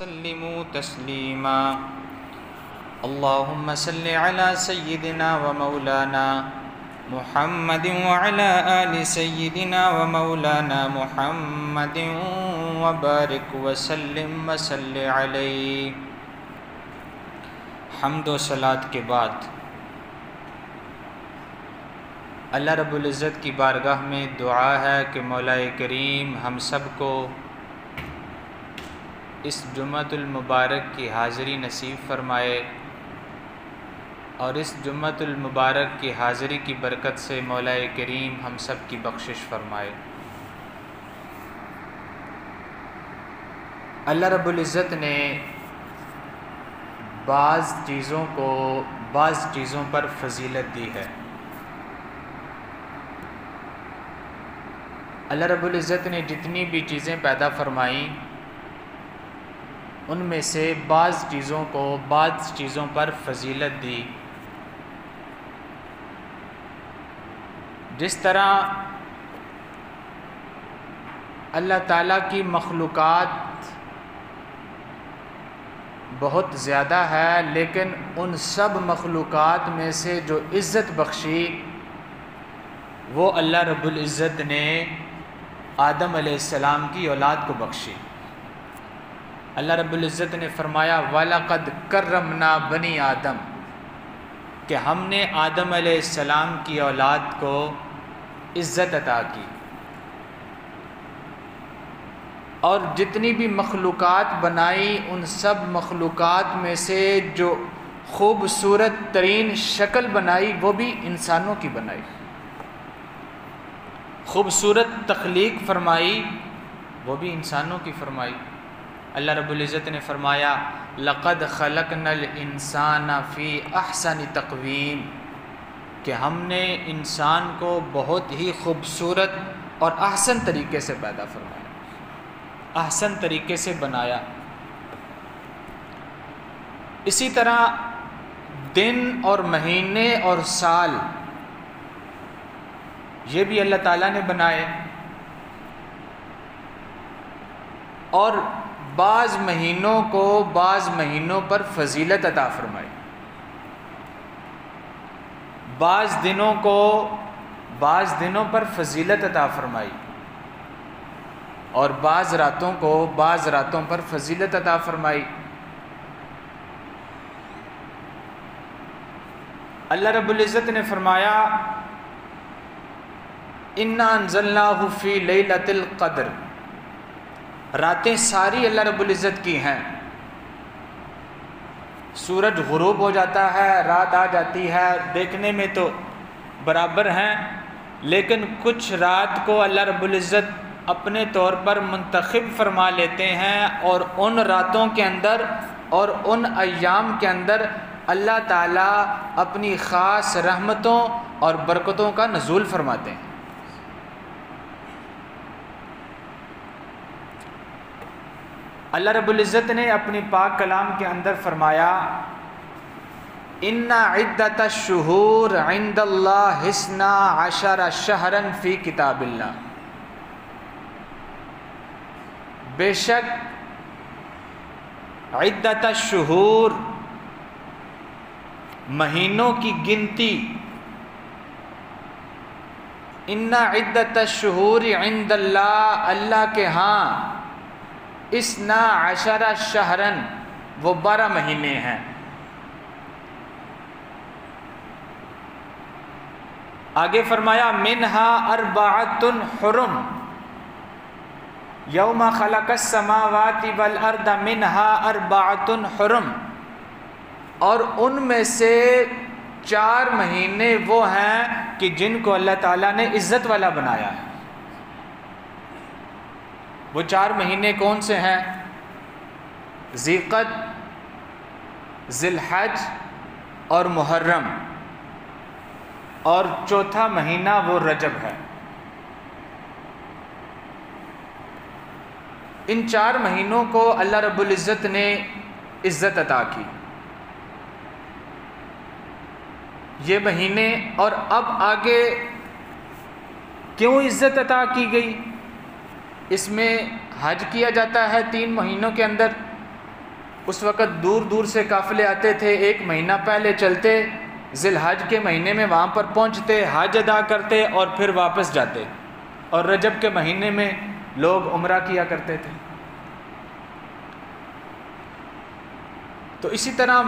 سلموا تسلیما اللهم صل على سيدنا ومولانا محمد وعلى آل سيدنا ومولانا محمد وبارك وسلم وصل علیہ۔ حمد و صلات کے بعد اللہ رب العزت کی بارگاہ میں دعا ہے کہ مولا کریم ہم سب کو اس جمعۃ المبارک کی حاضری نصیب فرمائے، اور اس جمعۃ المبارک کی حاضری کی برکت سے مولا کریم ہم سب کی بخشش فرمائے۔ اللہ رب العزت نے بعض چیزوں کو بعض چیزوں پر فضیلت دی ہے۔ اللہ رب العزت نے جتنی بھی چیزیں پیدا فرمائیں ان میں سے بعض چیزوں کو بعض چیزوں پر فضیلت دی۔ جس طرح اللہ تعالیٰ کی مخلوقات بہت زیادہ ہے، لیکن ان سب مخلوقات میں سے جو عزت بخشی وہ اللہ رب العزت نے آدم علیہ السلام کی اولاد کو بخشی۔ اللہ رب العزت نے فرمایا وَلَقَدْ كَرَّمْنَا بَنِي آدم، کہ ہم نے آدم علیہ السلام کی اولاد کو عزت عطا کی۔ اور جتنی بھی مخلوقات بنائی ان سب مخلوقات میں سے جو خوبصورت ترین شکل بنائی وہ بھی انسانوں کی بنائی، خوبصورت تخلیق فرمائی وہ بھی انسانوں کی فرمائی۔ اللہ رب العزت نے فرمایا لَقَدْ خَلَقْنَا الْإِنسَانَ فِي أَحْسَنِ تَقْوِيمٍ، کہ ہم نے انسان کو بہت ہی خوبصورت اور احسن طریقے سے پیدا فرمایا، احسن طریقے سے بنایا۔ اسی طرح دن اور مہینے اور سال یہ بھی اللہ تعالیٰ نے بنائے، اور بعض مہینوں کو بعض مہینوں پر فضیلت عطا فرمائی، بعض دنوں کو بعض دنوں پر فضیلت عطا فرمائی، اور بعض راتوں کو بعض راتوں پر فضیلت عطا فرمائی۔ اللہ رب العزت نے فرمایا اِنَّا أَنزَلْنَاهُ فِي لَيْلَةِ الْقَدْرِ، راتیں ساری اللہ رب العزت کی ہیں۔ سورج غروب ہو جاتا ہے، رات آ جاتی ہے، دیکھنے میں تو برابر ہیں، لیکن کچھ رات کو اللہ رب العزت اپنے طور پر منتخب فرما لیتے ہیں، اور ان راتوں کے اندر اور ان ایام کے اندر اللہ تعالیٰ اپنی خاص رحمتوں اور برکتوں کا نزول فرماتے ہیں۔ اللہ رب العزت نے اپنی پاک کلام کے اندر فرمایا اِنَّ عِدَّةَ الشُّهُورِ عِنْدَ اللَّهِ 12 شَهْرًا فِي كِتَابِ اللَّهِ، بے شک عدت الشہور مہینوں کی گنتی، ان عدت الشہور عند اللہ، اللہ کے ہاں 12 شہرن، وہ 12 مہینے ہیں۔ آگے فرمایا منہا 4 حرم، یوم خلق السماوات والارض منہا 4 حرم، اور ان میں سے 4 مہینے وہ ہیں کہ جن کو اللہ تعالیٰ نے عزت والا بنایا ہے۔ وہ 4 مہینے کون سے ہیں؟ ذی القعدہ، ذی الحج اور محرم، اور چوتھا مہینہ وہ رجب ہے۔ ان 4 مہینوں کو اللہ رب العزت نے عزت عطا کی۔ یہ مہینے اور اب آگے کیوں عزت عطا کی گئی؟ اس میں حج کیا جاتا ہے 3 مہینوں کے اندر، اس وقت دور دور سے قافلے آتے تھے، 1 مہینہ پہلے چلتے، ذی الحج کے مہینے میں وہاں پر پہنچتے، حج ادا کرتے اور پھر واپس جاتے، اور رجب کے مہینے میں لوگ عمرہ کیا کرتے تھے۔ تو اسی طرح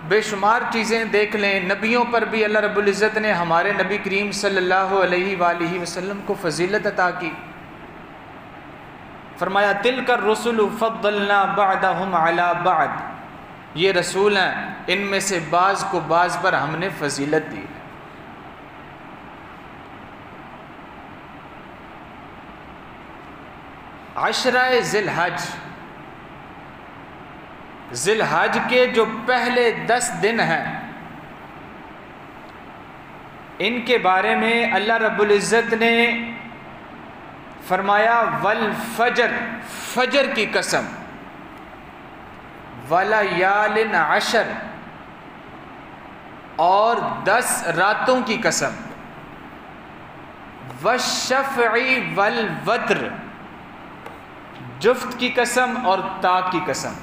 بے شمار چیزیں دیکھ لیں، نبیوں پر بھی اللہ رب العزت نے ہمارے نبی کریم صلی اللہ علیہ وآلہ وسلم کو فضیلت عطا کی۔ فرمایا تلک الرسل فضلنا بعضهم علی بعض، یہ رسول ہیں، ان میں سے بعض کو بعض پر ہم نے فضیلت دی ہے۔ عشرہ ذی الحج، ذی الحج کے جو پہلے 10 دن ہیں، ان کے بارے میں اللہ رب العزت نے فرمایا والفجر، فجر کی قسم، ولیال عشر، اور 10 راتوں کی قسم، والشفع والوتر، جفت کی قسم اور طاق کی قسم۔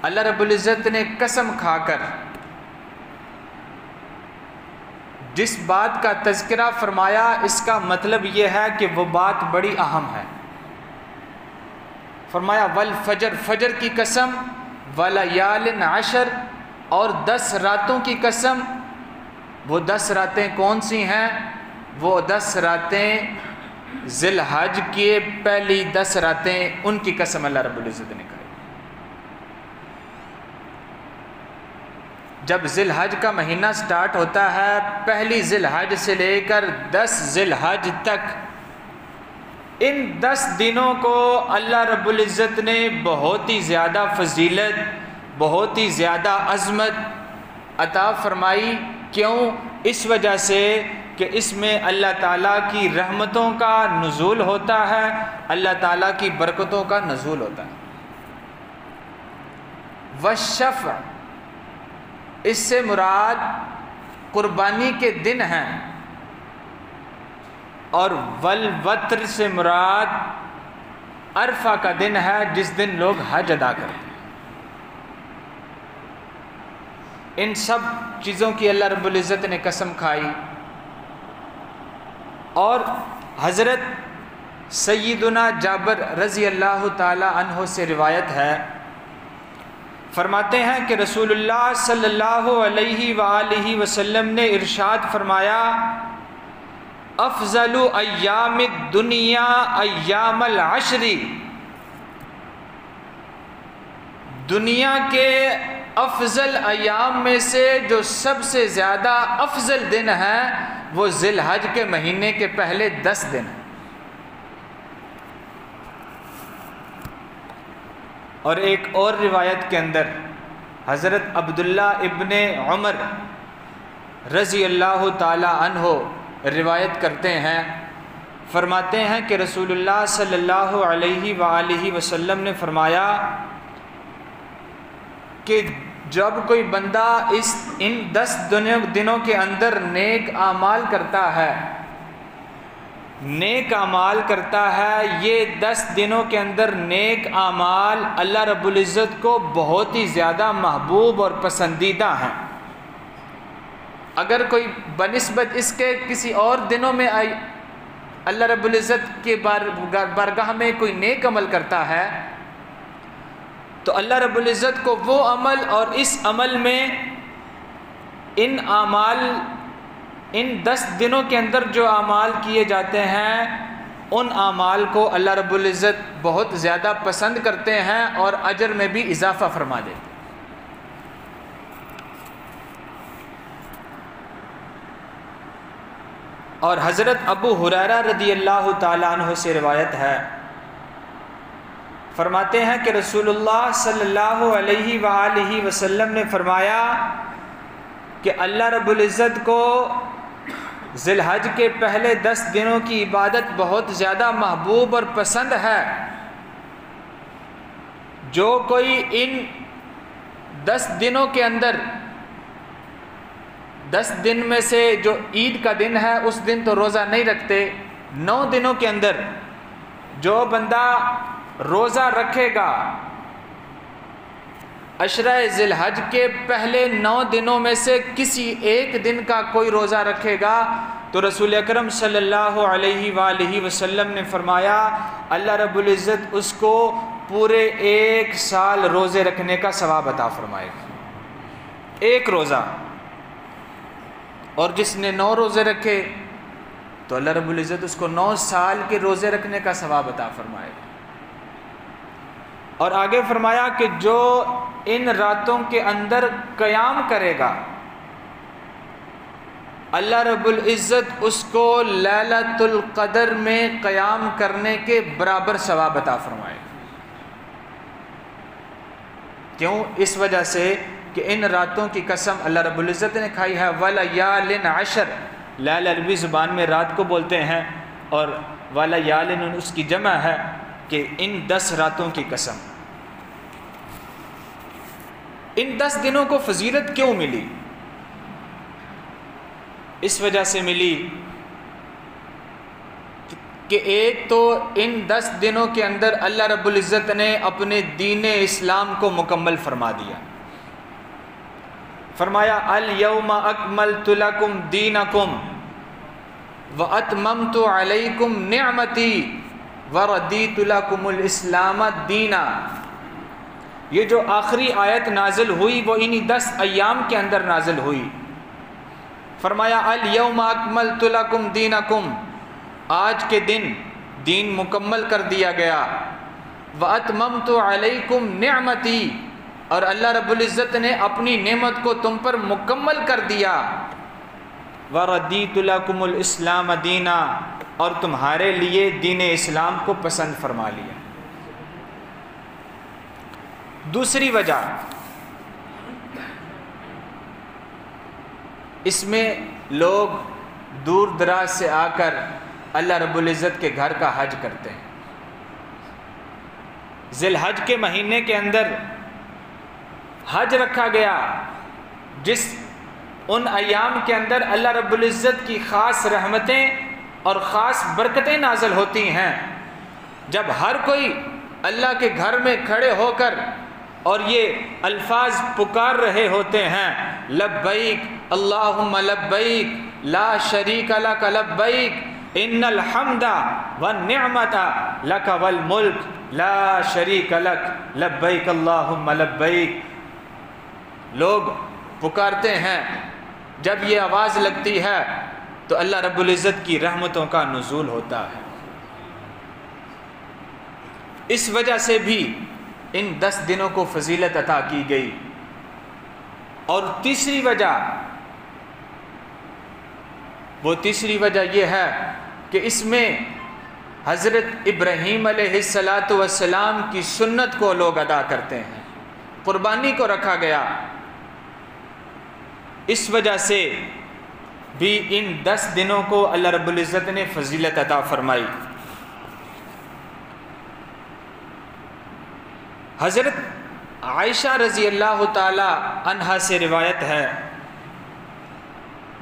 اللہ رب العزت نے قسم کھا کر جس بات کا تذکرہ فرمایا، اس کا مطلب یہ ہے کہ وہ بات بڑی اہم ہے۔ فرمایا والفجر، فجر کی قسم، ولیال عشر، اور 10 راتوں کی قسم۔ وہ 10 راتیں کون سی ہیں؟ وہ 10 راتیں ذی الحج کی پہلی 10 راتیں، ان کی قسم اللہ رب العزت نے کہی۔ جب ذی الحج کا مہینہ سٹارٹ ہوتا ہے، پہلی ذی الحج سے لے کر 10 ذی الحج تک، ان 10 دنوں کو اللہ رب العزت نے بہت ہی زیادہ فضیلت، بہت ہی زیادہ عظمت عطا فرمائی۔ کیوں؟ اس وجہ سے کہ اس میں اللہ تعالیٰ کی رحمتوں کا نزول ہوتا ہے، اللہ تعالیٰ کی برکتوں کا نزول ہوتا ہے۔ والشفع، اس سے مراد قربانی کے دن ہیں، اور والوتر سے مراد عرفہ کا دن ہے، جس دن لوگ حج ادا کرتے ہیں۔ ان سب چیزوں کی اللہ رب العزت نے قسم کھائی۔ اور حضرت سیدنا جابر رضی اللہ تعالی عنہ سے روایت ہے، فرماتے ہیں کہ رسول اللہ صلی اللہ علیہ وآلہ وسلم نے ارشاد فرمایا افضل ایام الدنیا ایام العشر، دنیا کے افضل ایام میں سے جو سب سے زیادہ افضل دن ہے وہ ذی الحج کے مہینے کے پہلے 10 دن ہیں۔ اور ایک اور روایت کے اندر حضرت عبداللہ ابن عمر رضی اللہ تعالی عنہ روایت کرتے ہیں، فرماتے ہیں کہ رسول اللہ صلی اللہ علیہ وآلہ وسلم نے فرمایا کہ جب کوئی بندہ ان 10 دنوں کے اندر نیک اعمال کرتا ہے، نیک اعمال کرتا ہے، یہ 10 دنوں کے اندر نیک اعمال اللہ رب العزت کو بہت ہی زیادہ محبوب اور پسندیدہ ہیں۔ اگر کوئی بنسبت اس کے کسی اور دنوں میں اللہ رب العزت کے بارگاہ میں کوئی نیک عمل کرتا ہے تو اللہ رب العزت کو وہ عمل اور اس عمل میں ان اعمال، ان 10 دنوں کے اندر جو اعمال کیے جاتے ہیں ان اعمال کو اللہ رب العزت بہت زیادہ پسند کرتے ہیں اور اجر میں بھی اضافہ فرما دیتے ہیں۔ اور حضرت ابو ہریرہ رضی اللہ تعالیٰ عنہ سے روایت ہے، فرماتے ہیں کہ رسول اللہ صلی اللہ علیہ وآلہ وسلم نے فرمایا کہ اللہ رب العزت کو ذی الحج کے پہلے 10 دنوں کی عبادت بہت زیادہ محبوب اور پسند ہے۔ جو کوئی ان 10 دنوں کے اندر، 10 دن میں سے جو عید کا دن ہے اس دن تو روزہ نہیں رکھتے، 9 دنوں کے اندر جو بندہ روزہ رکھے گا عشرہ ذی الحج کے پہلے 9 دنوں میں سے کسی ایک دن کا کوئی روزہ رکھے گا تو رسول اکرم صلی اللہ علیہ وآلہ وسلم نے فرمایا اللہ رب العزت اس کو پورے 1 سال روزے رکھنے کا ثواب عطا فرمائے گا، 1 روزہ۔ اور جس نے 9 روزے رکھے تو اللہ رب العزت اس کو 9 سال کے روزے رکھنے کا ثواب عطا فرمائے گا۔ اور آگے فرمایا کہ جو ان راتوں کے اندر قیام کرے گا اللہ رب العزت اس کو لیلۃ القدر میں قیام کرنے کے برابر ثواب عطا فرمائے گا۔ کیوں؟ اس وجہ سے کہ ان راتوں کی قسم اللہ رب العزت نے کھائی ہے، وَلَيَالٍ عَشْرٍ، لیل عربی زبان میں رات کو بولتے ہیں، اور وَلَيَالٍ اس کی جمع ہے کہ ان 10 راتوں کی قسم۔ ان 10 دنوں کو فضیلت کیوں ملی؟ اس وجہ سے ملی کہ ایک تو ان 10 دنوں کے اندر اللہ رب العزت نے اپنے دین اسلام کو مکمل فرما دیا۔ فرمایا الیوم اکملت لکم دینکم واتممت علیکم نعمتی وردیت لکم الاسلام دینا۔ یہ جو آخری آیت نازل ہوئی وہ انہی 10 ایام کے اندر نازل ہوئی۔ فرمایا الیوم اکملت لکم دینکم، آج کے دن دین مکمل کر دیا گیا، واتممت علیکم نعمتی، اور اللہ رب العزت نے اپنی نعمت کو تم پر مکمل کر دیا، وردیت لکم الاسلام دینا، اور تمہارے لیے دین اسلام کو پسند فرما لیا۔ دوسری وجہ اس میں لوگ دور دراز سے آ کر اللہ رب العزت کے گھر کا حج کرتے ہیں۔ ذی الحج کے مہینے کے اندر حج رکھا گیا، جس ان ایام کے اندر اللہ رب العزت کی خاص رحمتیں اور خاص برکتیں نازل ہوتی ہیں، جب ہر کوئی اللہ کے گھر میں کھڑے ہو کر اور یہ الفاظ پکار رہے ہوتے ہیں، لبیک اللہم لبیک لا شریک لک لبیک ان الحمد والنعمت لک والملک لا شریک لک لبیک اللہم لبیک۔ لوگ پکارتے ہیں، جب یہ آواز لگتی ہے تو اللہ رب العزت کی رحمتوں کا نزول ہوتا ہے۔ اس وجہ سے بھی ان 10 دنوں کو فضیلت عطا کی گئی۔ اور تیسری وجہ یہ ہے کہ اس میں حضرت ابراہیم علیہ السلام کی سنت کو لوگ ادا کرتے ہیں، قربانی کو رکھا گیا۔ اس وجہ سے بھی ان 10 دنوں کو اللہ رب العزت نے فضیلت عطا فرمائی۔ حضرت عائشہ رضی اللہ تعالی عنہا سے روایت ہے،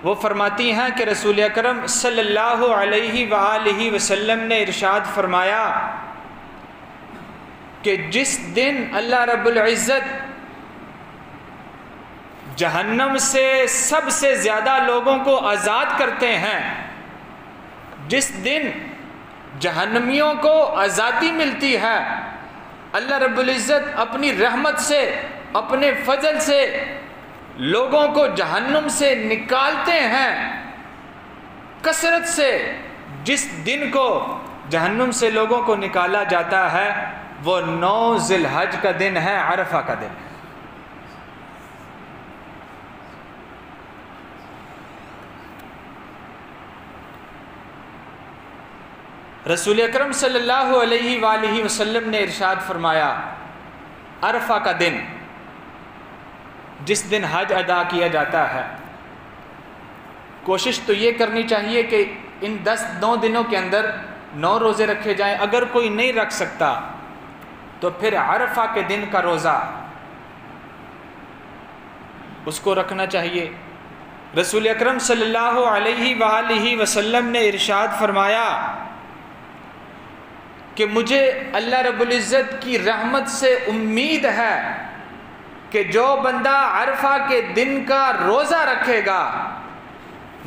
وہ فرماتی ہیں کہ رسول اکرم صلی اللہ علیہ وآلہ وسلم نے ارشاد فرمایا کہ جس دن اللہ رب العزت جہنم سے سب سے زیادہ لوگوں کو آزاد کرتے ہیں، جس دن جہنمیوں کو آزادی ملتی ہے، اللہ رب العزت اپنی رحمت سے اپنے فضل سے لوگوں کو جہنم سے نکالتے ہیں کثرت سے۔ جس دن کو جہنم سے لوگوں کو نکالا جاتا ہے وہ 9 ذی الحج کا دن ہے، عرفہ کا دن ہے۔ رسول اکرم صلی اللہ علیہ وآلہ وسلم نے ارشاد فرمایا، عرفہ کا دن جس دن حج ادا کیا جاتا ہے، کوشش تو یہ کرنی چاہیے کہ ان 9 دنوں کے اندر 9 روزے رکھے جائیں۔ اگر کوئی نہیں رکھ سکتا تو پھر عرفہ کے دن کا روزہ اس کو رکھنا چاہیے۔ رسول اکرم صلی اللہ علیہ وآلہ وسلم نے ارشاد فرمایا کہ مجھے اللہ رب العزت کی رحمت سے امید ہے کہ جو بندہ عرفہ کے دن کا روزہ رکھے گا،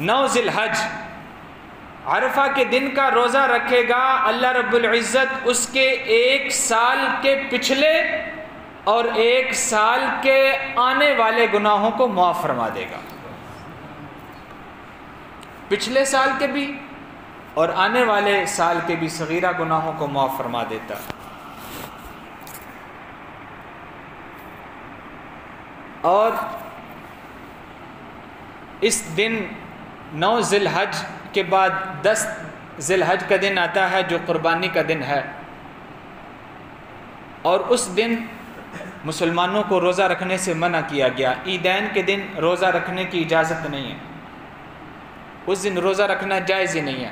9 ذی الحج عرفہ کے دن کا روزہ رکھے گا، اللہ رب العزت اس کے 1 سال کے پچھلے اور 1 سال کے آنے والے گناہوں کو معاف فرما دے گا، پچھلے سال کے بھی اور آنے والے سال کے بھی صغیرہ گناہوں کو معاف فرما دیتا۔ اور اس دن 9 ذی الحج کے بعد 10 ذی الحج کا دن آتا ہے جو قربانی کا دن ہے، اور اس دن مسلمانوں کو روزہ رکھنے سے منع کیا گیا۔ عیدین کے دن روزہ رکھنے کی اجازت نہیں ہے، اس دن روزہ رکھنا جائز ہی نہیں ہے۔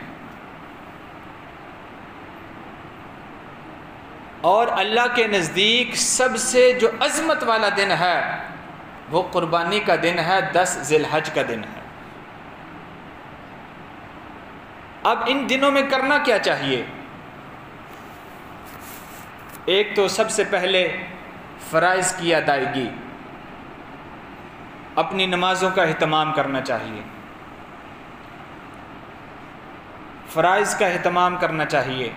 اور اللہ کے نزدیک سب سے جو عظمت والا دن ہے وہ قربانی کا دن ہے، 10 ذی الحج کا دن ہے۔ اب ان دنوں میں کرنا کیا چاہیے؟ ایک تو سب سے پہلے فرائض کی ادائیگی، اپنی نمازوں کا اہتمام کرنا چاہیے، فرائض کا اہتمام کرنا چاہیے،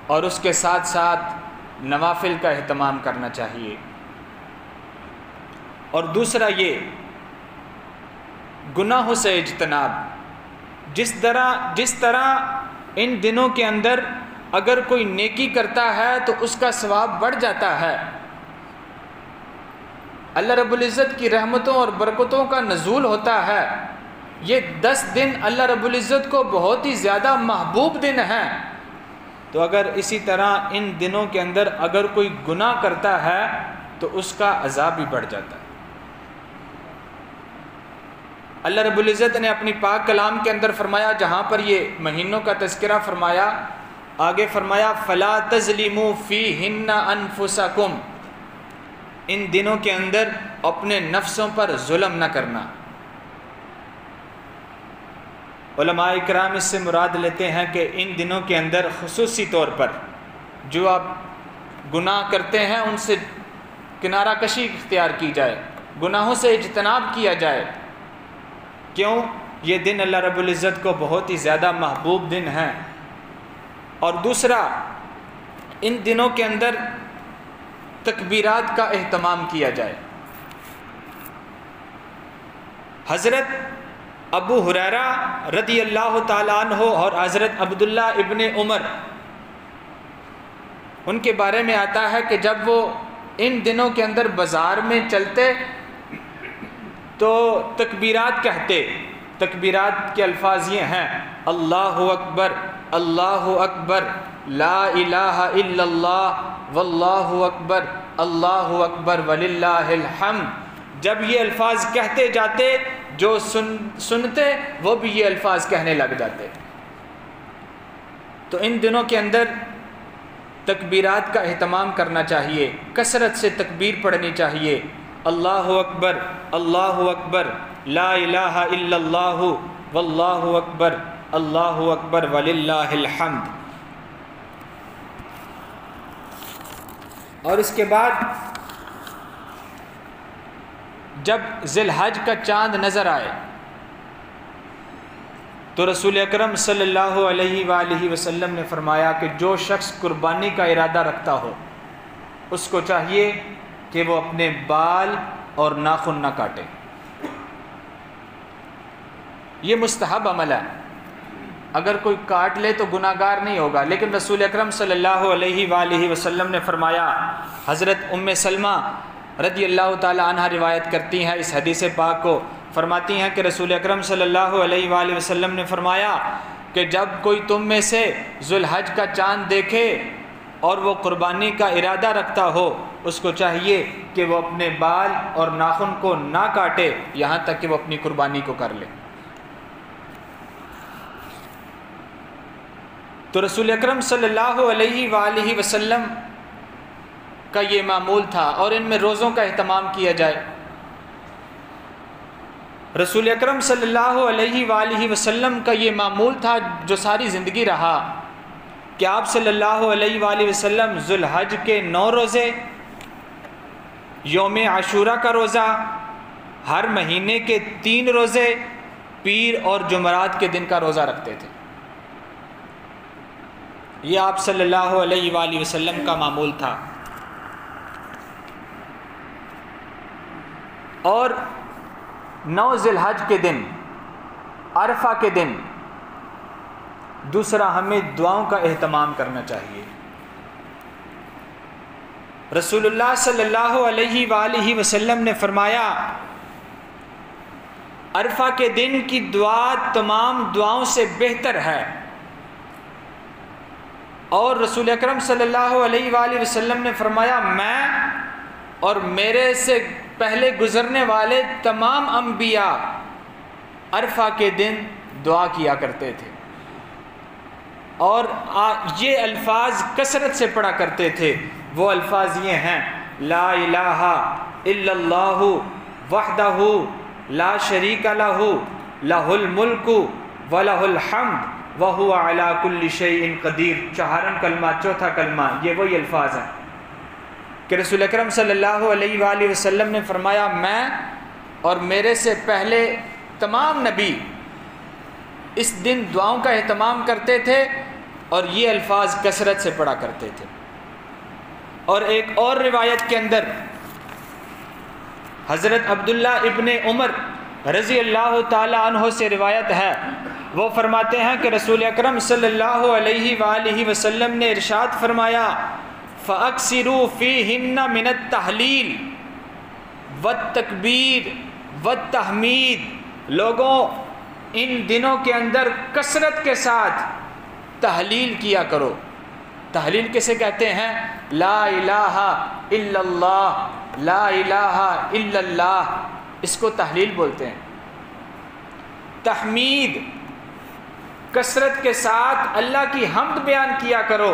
اور اس کے ساتھ ساتھ نوافل کا اہتمام کرنا چاہیے۔ اور دوسرا یہ گناہوں سے اجتناب، جس طرح ان دنوں کے اندر اگر کوئی نیکی کرتا ہے تو اس کا ثواب بڑھ جاتا ہے، اللہ رب العزت کی رحمتوں اور برکتوں کا نزول ہوتا ہے، یہ 10 دن اللہ رب العزت کو بہت ہی زیادہ محبوب دن ہیں، تو اگر اسی طرح ان دنوں کے اندر اگر کوئی گناہ کرتا ہے تو اس کا عذاب بھی بڑھ جاتا ہے۔ اللہ رب العزت نے اپنی پاک کلام کے اندر فرمایا، جہاں پر یہ مہینوں کا تذکرہ فرمایا، آگے فرمایا فَلَا تَظْلِمُوا فِيهِنَّ أَنفُسَكُمْ، ان دنوں کے اندر اپنے نفسوں پر ظلم نہ کرنا۔ علماء کرام اس سے مراد لیتے ہیں کہ ان دنوں کے اندر خصوصی طور پر جو آپ گناہ کرتے ہیں ان سے کنارہ کشی اختیار کی جائے، گناہوں سے اجتناب کیا جائے۔ کیوں؟ یہ دن اللہ رب العزت کو بہت ہی زیادہ محبوب دن ہیں۔ اور دوسرا، ان دنوں کے اندر تکبیرات کا اہتمام کیا جائے۔ حضرت ابو ہریرہ رضی اللہ تعالیٰ عنہ اور حضرت عبداللہ ابن عمر، ان کے بارے میں آتا ہے کہ جب وہ ان دنوں کے اندر بازار میں چلتے تو تکبیرات کہتے۔ تکبیرات کے الفاظ یہ ہیں: اللہ اکبر، اللہ اکبر، لا الہ الا اللہ، واللہ اکبر، اللہ اکبر وللہ الحمد۔ جب یہ الفاظ کہتے جاتے، جو سنتے وہ بھی یہ الفاظ کہنے لگ جاتے۔ تو ان دنوں کے اندر تکبیرات کا اہتمام کرنا چاہیے، کثرت سے تکبیر پڑھنی چاہیے۔ اللہ اکبر، اللہ اکبر، لا الہ الا اللہ، واللہ اکبر، اللہ اکبر وللہ الحمد۔ اور اس کے بعد جب ذی الحج کا چاند نظر آئے تو رسول اکرم صلی اللہ علیہ وآلہ وسلم نے فرمایا کہ جو شخص قربانی کا ارادہ رکھتا ہو اس کو چاہیے کہ وہ اپنے بال اور ناخن نہ کاٹے۔ یہ مستحب عمل ہے، اگر کوئی کاٹ لے تو گناہ گار نہیں ہوگا، لیکن رسول اکرم صلی اللہ علیہ وآلہ وسلم نے فرمایا، حضرت ام سلمہ رضی اللہ تعالی عنہ روایت کرتی ہیں اس حدیث پاک کو، فرماتی ہیں کہ رسول اکرم صلی اللہ علیہ وآلہ وسلم نے فرمایا کہ جب کوئی تم میں سے ذو الحج کا چاند دیکھے اور وہ قربانی کا ارادہ رکھتا ہو، اس کو چاہیے کہ وہ اپنے بال اور ناخن کو نہ کاٹے یہاں تک کہ وہ اپنی قربانی کو کر لے۔ تو رسول اکرم صلی اللہ علیہ وآلہ وسلم کا یہ معمول تھا، اور ان میں روزوں کا اہتمام کیا جائے۔ رسول اکرم صلی اللہ علیہ وآلہ وسلم کا یہ معمول تھا جو ساری زندگی رہا کہ آپ صلی اللہ علیہ وآلہ وسلم ذوالحج کے 9 روزے، یوم عاشورہ کا روزہ، ہر مہینے کے 3 روزے، پیر اور جمعرات کے دن کا روزہ رکھتے تھے۔ یہ آپ صلی اللہ علیہ وآلہ وسلم کا معمول تھا۔ اور 9 ذی الحج کے دن، عرفہ کے دن، دوسرا ہمیں دعاؤں کا اہتمام کرنا چاہیے۔ رسول اللہ صلی اللہ علیہ وآلہ وسلم نے فرمایا عرفہ کے دن کی دعا تمام دعاؤں سے بہتر ہے، اور رسول اکرم صلی اللہ علیہ وآلہ وسلم نے فرمایا میں اور میرے سے پہلے گزرنے والے تمام انبیاء عرفہ کے دن دعا کیا کرتے تھے، اور یہ الفاظ کثرت سے پڑھا کرتے تھے۔ وہ الفاظ یہ ہیں: لا الہ الا اللہ وحدہ لا شریک لہ لہ الملک ولہ الحمد وہو علی کل شیء قدیر۔ چہارم کلمہ، چوتھا کلمہ، یہ وہی الفاظ ہیں کہ رسول اکرم صلی اللہ علیہ وآلہ وسلم نے فرمایا میں اور میرے سے پہلے تمام نبی اس دن دعاؤں کا اہتمام کرتے تھے اور یہ الفاظ کثرت سے پڑھا کرتے تھے۔ اور ایک اور روایت کے اندر حضرت عبداللہ ابن عمر رضی اللہ تعالی عنہ سے روایت ہے، وہ فرماتے ہیں کہ رسول اکرم صلی اللہ علیہ وآلہ وسلم نے ارشاد فرمایا فَأَكْسِرُوا فِيهِنَّ مِنَ التَّحْلِيلِ وَالتَّكْبِيرِ وَالتَّحْمِيدِ، لوگوں ان دنوں کے اندر کثرت کے ساتھ تحلیل کیا کرو۔ تحلیل کسے کہتے ہیں؟ لا الہ الا اللہ، لا الہ الا اللہ، اس کو تحلیل بولتے ہیں۔ تحمید، کثرت کے ساتھ اللہ کی حمد بیان کیا کرو۔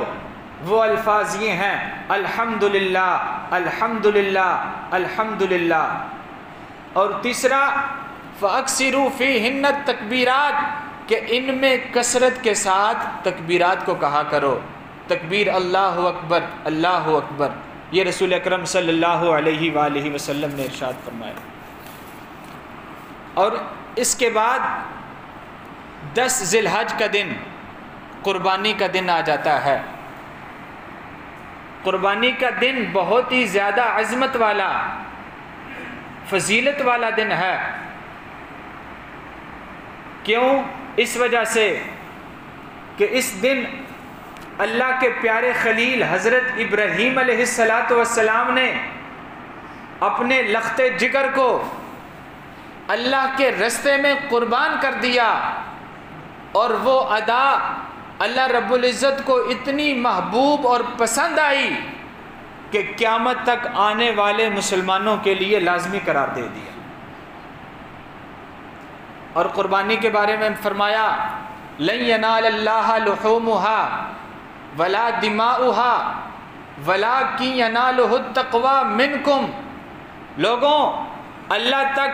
وہ الفاظ یہ ہیں: الحمدللہ الحمدللہ الحمدللہ۔ اور تیسرا فَأَكْسِرُوا فِيهِنَّ التَّكْبِيرَاتِ، کہ ان میں کثرت کے ساتھ تکبیرات کو کہا کرو۔ تکبیر اللہ اکبر اللہ اکبر، یہ رسول اکرم صلی اللہ علیہ وآلہ وسلم نے ارشاد فرمایا۔ اور اس کے بعد 10 ذی الحج کا دن قربانی کا دن آ جاتا ہے۔ قربانی کا دن بہت ہی زیادہ عظمت والا، فضیلت والا دن ہے۔ کیوں؟ اس وجہ سے کہ اس دن اللہ کے پیارے خلیل حضرت ابراہیم علیہ السلام نے اپنے لخت جگر کو اللہ کے رستے میں قربان کر دیا، اور وہ ادا اللہ رب العزت کو اتنی محبوب اور پسند آئی کہ قیامت تک آنے والے مسلمانوں کے لیے لازمی قرار دے دیا۔ اور قربانی کے بارے میں فرمایا لن ینال اللہ لحومها ولا دماؤها ولکن ینالہ التقوی منکم، لوگوں اللہ تک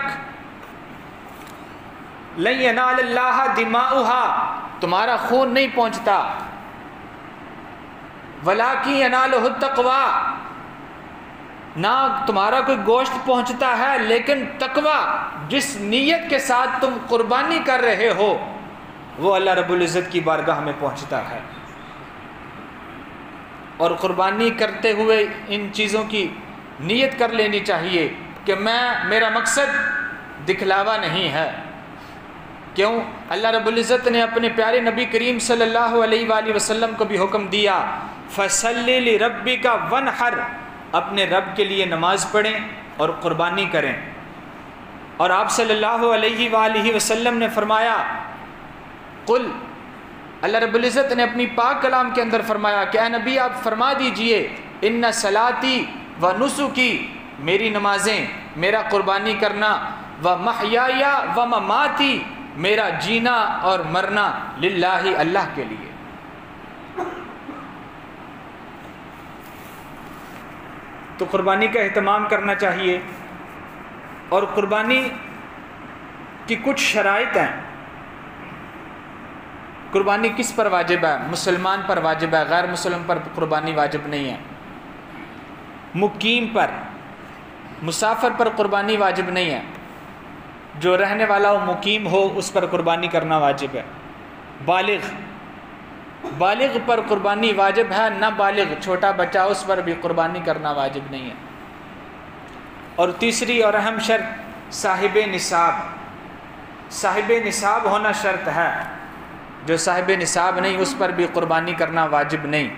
لن ینال اللہ دماؤها، تمہارا خون نہیں پہنچتا، ولاکن ینالہ التقوی، نہ تمہارا کوئی گوشت پہنچتا ہے، لیکن تقوی، جس نیت کے ساتھ تم قربانی کر رہے ہو، وہ اللہ رب العزت کی بارگاہ میں پہنچتا ہے۔ اور قربانی کرتے ہوئے ان چیزوں کی نیت کر لینی چاہیے کہ میرا مقصد دکھلاوا نہیں ہے۔ کیوں؟ اللہ رب العزت نے اپنے پیارے نبی کریم صلی اللہ علیہ وآلہ وسلم کو بھی حکم دیا فَصَلِّ لِرَبِّكَ وَانْحَرْ، اپنے رب کے لیے نماز پڑھیں اور قربانی کریں۔ اور آپ صلی اللہ علیہ وآلہ وسلم نے فرمایا قل، اللہ رب العزت نے اپنی پاک کلام کے اندر فرمایا کہ اے نبی آپ فرما دیجئے ان صلاتی و نسکی، میری نمازیں، میرا قربانی کرنا، و محیای و مماتی، میرا جینا اور مرنا، للہ، اللہ کے لیے۔ تو قربانی کا اہتمام کرنا چاہیے۔ اور قربانی کی کچھ شرائط ہیں قربانی کس پر واجب ہے؟ مسلمان پر واجب ہے، غیر مسلم پر قربانی واجب نہیں ہے۔ مقیم پر، مسافر پر قربانی واجب نہیں ہے، جو رہنے والا ہو مقیم ہو اس پر قربانی کرنا واجب ہے۔ بالغ پر قربانی واجب ہے، نہ بالغ چھوٹا بچہ اس پر بھی قربانی کرنا واجب نہیں ہے۔ اور تیسری اور اہم شرط صاحب نصاب، صاحب نصاب ہونا شرط ہے، جو صاحب نصاب نہیں اس پر بھی قربانی کرنا واجب نہیں۔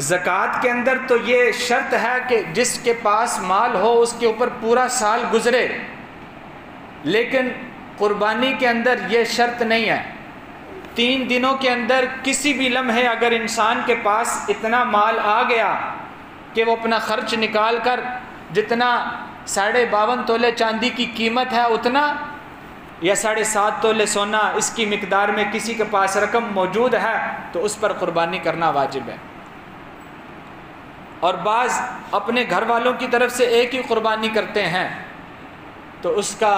زکوٰۃ کے اندر تو یہ شرط ہے کہ جس کے پاس مال ہو اس کے اوپر پورا سال گزرے، لیکن قربانی کے اندر یہ شرط نہیں ہے۔ 3 دنوں کے اندر کسی بھی لمحے اگر انسان کے پاس اتنا مال آ گیا کہ وہ اپنا خرچ نکال کر جتنا 52.5 تولے چاندی کی قیمت ہے اتنا، یا 7.5 تولے سونا اس کی مقدار میں کسی کے پاس رقم موجود ہے، تو اس پر قربانی کرنا واجب ہے۔ اور بعض اپنے گھر والوں کی طرف سے ایک ہی قربانی کرتے ہیں، تو اس کا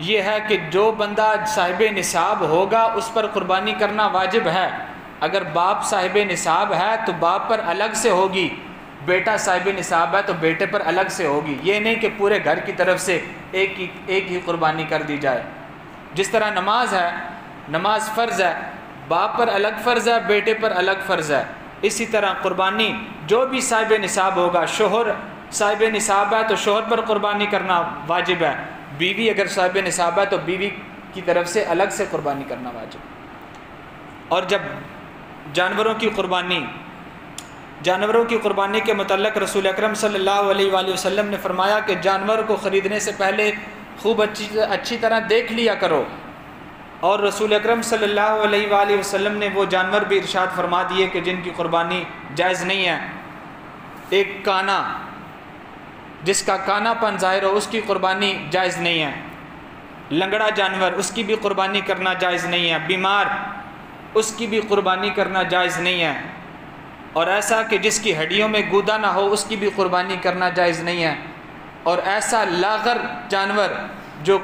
یہ ہے کہ جو بندہ صاحب نصاب ہوگا اس پر قربانی کرنا واجب ہے۔ اگر باپ صاحب نصاب ہے تو باپ پر الگ سے ہوگی، بیٹا صاحب نصاب ہے تو بیٹے پر الگ سے ہوگی۔ یہ نہیں کہ پورے گھر کی طرف سے ایک ہی قربانی کر دی جائے۔ جس طرح نماز ہے، نماز فرض ہے، باپ پر الگ فرض ہے، بیٹے پر الگ فرض ہے، اسی طرح قربانی جو بھی صاحب نصاب ہوگا، شوہر صاحب نصاب ہے تو شوہر پر قربانی کرنا واجب ہے، بیوی اگر صاحب نصاب ہے تو بیوی کی طرف سے الگ سے قربانی کرنا واجب ہے۔ اور جب جانوروں کی قربانی کے متعلق رسول اکرم صلی اللہ علیہ وآلہ وسلم نے فرمایا کہ جانور کو خریدنے سے پہلے خوب اچھی طرح دیکھ لیا کرو، اور رسول اکرم صلی اللہ علیہ وآلہ وسلم نے وہ جانور بھی ارشاد فرما دیے کہ جن کی قربانی جائز نہیں ہے۔ ایک کانا، جس کا کانا پن ظاہر ہو اس کی قربانی جائز نہیں ہے۔ لنگڑا جانور اس کی بھی قربانی کرنا جائز نہیں ہے۔ بیمار اس کی بھی قربانی کرنا جائز نہیں ہے۔ اور ایسا کہ جس کی ہڈیوں میں گودا نہ ہو اس کی بھی قربانی کرنا جائز نہیں ہے۔ اور ایسا لاغر جانور جو